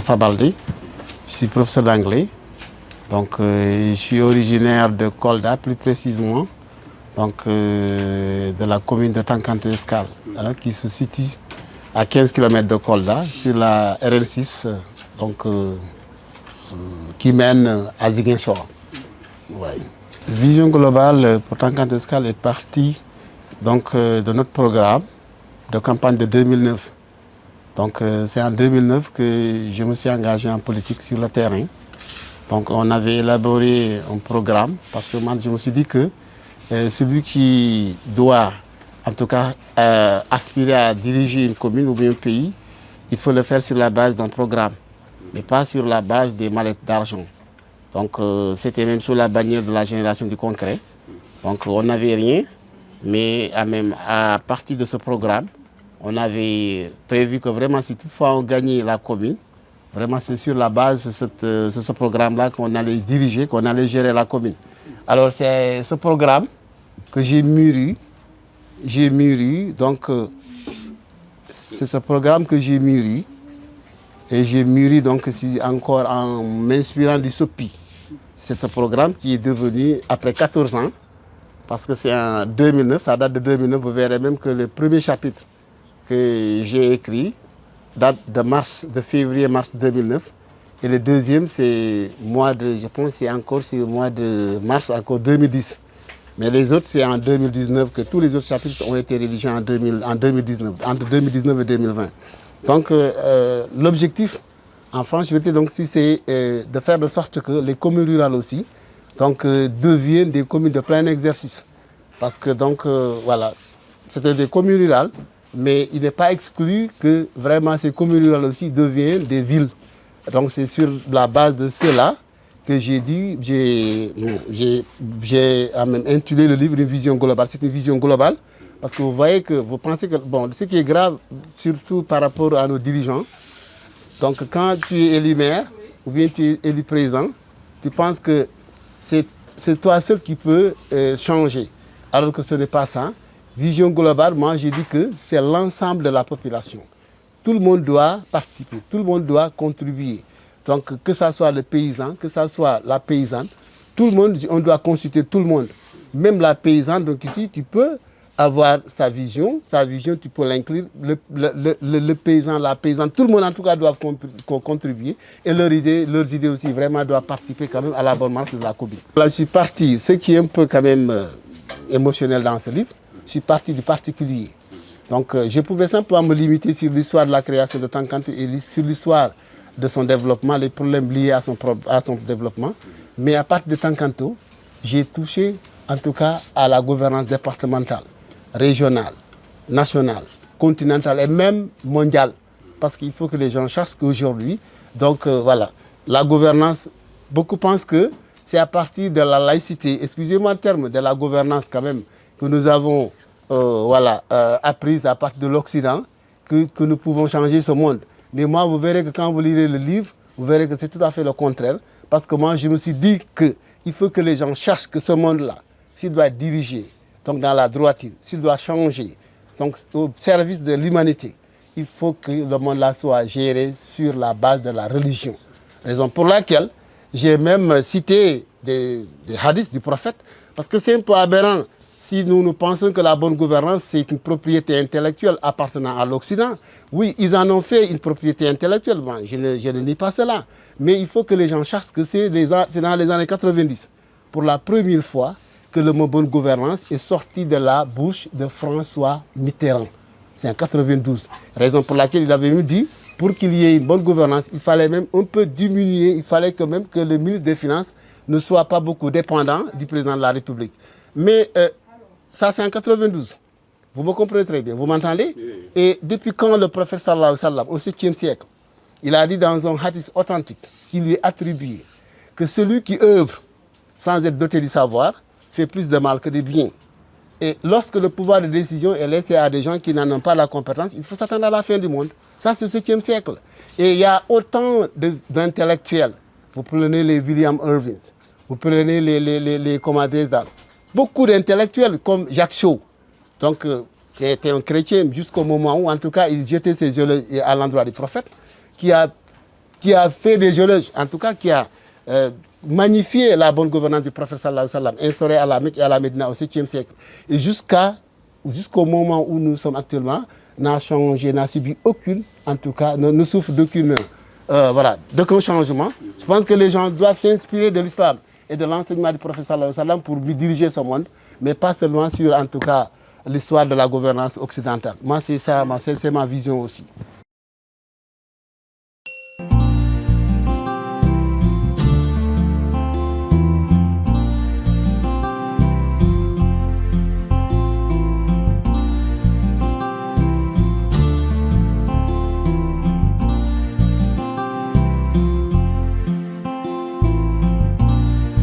Moustapha Baldé, je suis professeur d'anglais. Donc, je suis originaire de Kolda, plus précisément, donc, de la commune de Tankanto-Escale, qui se situe à 15 km de Kolda, sur la RN6, donc, qui mène à Ziguinchor. Ouais. Vision globale pour Tankanto-Escale est partie donc, de notre programme de campagne de 2009. Donc, c'est en 2009 que je me suis engagé en politique sur le terrain. Donc, on avait élaboré un programme parce que moi, je me suis dit que celui qui doit, en tout cas, aspirer à diriger une commune ou bien un pays, il faut le faire sur la base d'un programme, mais pas sur la base des mallettes d'argent. Donc, c'était même sous la bannière de la génération du concret. Donc, on n'avait rien, mais à partir de ce programme, on avait prévu que vraiment, si toutefois on gagnait la commune, vraiment c'est sur la base de ce programme-là qu'on allait diriger, qu'on allait gérer la commune. Alors c'est ce programme que j'ai mûri, donc c'est ce programme que j'ai mûri, et j'ai mûri donc encore en m'inspirant du SOPI. C'est ce programme qui est devenu, après 14 ans, parce que c'est en 2009, ça date de 2009, vous verrez même que le premier chapitre que j'ai écrit date de février-mars 2009. Et le deuxième, c'est je pense c'est le mois de mars encore 2010. Mais les autres, c'est en 2019 que tous les autres chapitres ont été rédigés en 2019, entre 2019 et 2020. Donc, l'objectif, en franchement, donc, c'est de faire de sorte que les communes rurales aussi donc, deviennent des communes de plein exercice. Parce que, donc, voilà, c'était des communes rurales, mais il n'est pas exclu que vraiment ces communes rurales aussi deviennent des villes. Donc c'est sur la base de cela que j'ai intitulé le livre Une vision globale. C'est une vision globale parce que vous voyez que vous pensez que, bon, ce qui est grave, surtout par rapport à nos dirigeants, donc quand tu es élu maire ou bien tu es élu président, tu penses que c'est toi seul qui peux changer, alors que ce n'est pas ça. Vision globale, moi j'ai dit que c'est l'ensemble de la population. Tout le monde doit participer, tout le monde doit contribuer. Donc que ce soit le paysan, que ce soit la paysanne, tout le monde, on doit consulter tout le monde. Même la paysanne, donc ici tu peux avoir sa vision tu peux l'inclure, le paysan, la paysanne, tout le monde en tout cas doit contribuer et leurs idées aussi vraiment doivent participer quand même à la bonne marche de la commune. Là je suis parti, ce qui est un peu quand même émotionnel dans ce livre, je suis parti du particulier. Donc je pouvais simplement me limiter sur l'histoire de la création de Tankanto et sur l'histoire de son développement, les problèmes liés à son développement. Mais à partir de Tankanto, j'ai touché en tout cas à la gouvernance départementale, régionale, nationale, continentale et même mondiale. Parce qu'il faut que les gens sachent qu'aujourd'hui, donc voilà, la gouvernance, beaucoup pensent que c'est à partir de la laïcité, excusez-moi le terme, de la gouvernance quand même, que nous avons apprise à partir de l'Occident, que nous pouvons changer ce monde. Mais moi, vous verrez que quand vous lirez le livre, vous verrez que c'est tout à fait le contraire. Parce que moi, je me suis dit qu'il faut que les gens cherchent que ce monde-là, s'il doit être dirigé, donc dans la droiture, s'il doit changer, donc au service de l'humanité, il faut que le monde-là soit géré sur la base de la religion. Raison pour laquelle j'ai même cité des hadiths du prophète, parce que c'est un peu aberrant. Si nous pensons que la bonne gouvernance, c'est une propriété intellectuelle appartenant à l'Occident, oui, ils en ont fait une propriété intellectuelle, bon, je ne nie pas cela. Mais il faut que les gens sachent que c'est dans les années 90, pour la première fois, que le mot bonne gouvernance est sorti de la bouche de François Mitterrand. C'est en 92. Raison pour laquelle il avait même dit, pour qu'il y ait une bonne gouvernance, il fallait même un peu diminuer, il fallait que même que le ministre des Finances ne soit pas beaucoup dépendant du président de la République. Mais ça, c'est en 92. Vous me comprenez très bien, vous m'entendez? Et depuis quand le prophète sallallahu alayhi wa sallam, au 7e siècle, il a dit dans un hadith authentique qui lui est attribué que celui qui œuvre sans être doté du savoir fait plus de mal que de bien. Et lorsque le pouvoir de décision est laissé à des gens qui n'en ont pas la compétence, il faut s'attendre à la fin du monde. Ça, c'est le 7e siècle. Et il y a autant d'intellectuels. Vous prenez les William Irving, vous prenez les commandants, beaucoup d'intellectuels comme Jacques Chaud. Donc, c'était un chrétien jusqu'au moment où, en tout cas, il jetait ses yeux à l'endroit du prophète, qui a qui a fait des éloges, en tout cas qui a magnifié la bonne gouvernance du prophète sallallahu alayhi wa sallam, instaurée à la Mecque et à la Médina au 7e siècle. Et jusqu'au moment où nous sommes actuellement, n'a changé, n'a subi aucune, en tout cas, ne souffre d'aucun changement. Je pense que les gens doivent s'inspirer de l'islam et de l'enseignement du prophète sallallahu alayhi wa sallam pour lui diriger ce monde, mais pas seulement sur, en tout cas, l'histoire de la gouvernance occidentale. Moi, c'est ça, c'est ma vision aussi.